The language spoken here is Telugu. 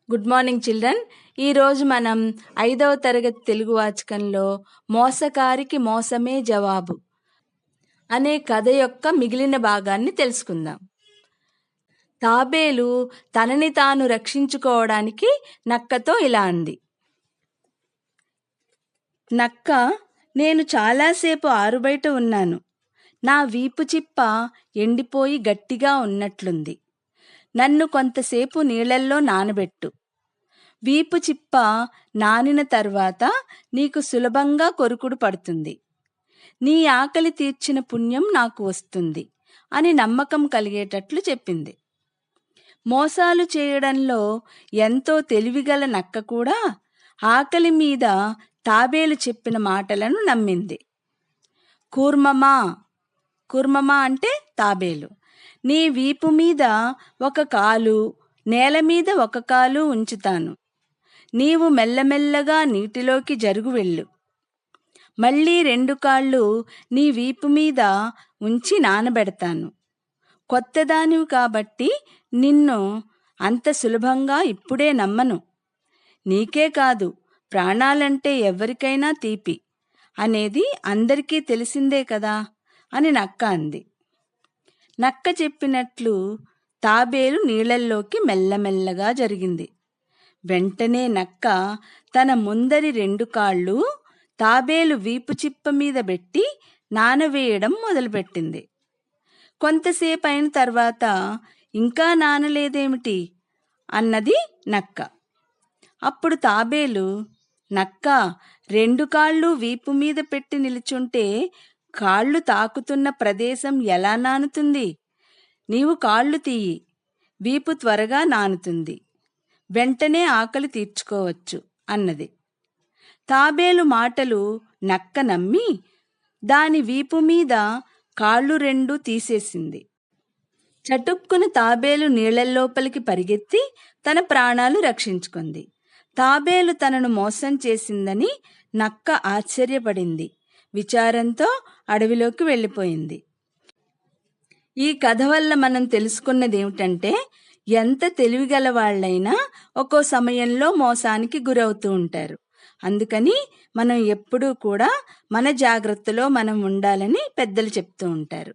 Good morning children. ఈరోజు మనం 5వ తరగతి తెలుగు వాచకంలో మోసకారికి మోసమే జవాబు అనే కథ యొక్క మిగిలిన భాగాన్ని తెలుసుకుందాం. తాబేలు తనని తాను రక్షించుకోవడానికి నక్కతో ఇలా అంది. నక్క, నేను చాలాసేపు ఆరుబయట ఉన్నాను. నా వీపు చిప్ప ఎండిపోయి గట్టిగా ఉన్నట్లుంది. నన్ను కొంతసేపు నీళ్ళల్లో నానబెట్టు. వీపు చిప్ప నానిన తర్వాత నీకు సులభంగా కొరుకుడు పడుతుంది. నీ ఆకలి తీర్చిన పుణ్యం నాకు వస్తుంది అని నమ్మకం కలిగేటట్లు చెప్పింది. మోసాలు చేయడంలో ఎంతో తెలివిగల నక్క కూడా ఆకలి మీద తాబేలు చెప్పిన మాటలను నమ్మింది. కూర్మమా, కూర్మమా అంటే తాబేలు, నీ వీపు మీద ఒక కాలు, నేల మీద ఒక కాలు ఉంచుతాను. నీవు మెల్లమెల్లగా నీటిలోకి జరుగు వెళ్ళు. మళ్ళీ 2 కాళ్ళు నీ వీపు మీద ఉంచి నానబెడతాను. కొత్తదానివి కాబట్టి నిన్ను అంత సులభంగా ఇప్పుడే నమ్మను. నీకే కాదు, ప్రాణాలంటే ఎవరికైనా తీపి అనేది అందరికీ తెలిసిందే కదా అని నక్క అంది. నక్క చెప్పినట్లు తాబేలు నీళ్ళల్లోకి మెల్లమెల్లగా జరిగింది. వెంటనే నక్క తన ముందరి 2 కాళ్ళు తాబేలు వీపు చిప్ప మీద పెట్టి నానవేయడం మొదలుపెట్టింది. కొంతసేపు అయిన తర్వాత, ఇంకా నానలేదేమిటి అన్నది నక్క. అప్పుడు తాబేలు, నక్క, 2 కాళ్ళు వీపు మీద పెట్టి నిలుచుంటే కాళ్ళు తాకుతున్న ప్రదేశం ఎలా నానుతుంది? నీవు కాళ్ళు తీయి, వీపు త్వరగా నానుతుంది. వెంటనే ఆకలి తీర్చుకోవచ్చు అన్నది. తాబేలు మాటలు నక్క నమ్మి దాని వీపు మీద కాళ్ళు 2 తీసేసింది. చటుక్కున తాబేలు నీళ్ళల్లోపలికి పరిగెత్తి తన ప్రాణాలు రక్షించుకుంది. తాబేలు తనను మోసం చేసిందని నక్క ఆశ్చర్యపడింది. విచారంతో అడవిలోకి వెళ్ళిపోయింది. ఈ కథ వల్ల మనం తెలుసుకున్నది ఏమిటంటే, ఎంత తెలివిగల వాళ్ళైనా ఒక్కో సమయంలో మోసానికి గురవుతూ ఉంటారు. అందుకని మనం ఎప్పుడూ కూడా మన జాగ్రత్తలో మనం ఉండాలని పెద్దలు చెప్తూ ఉంటారు.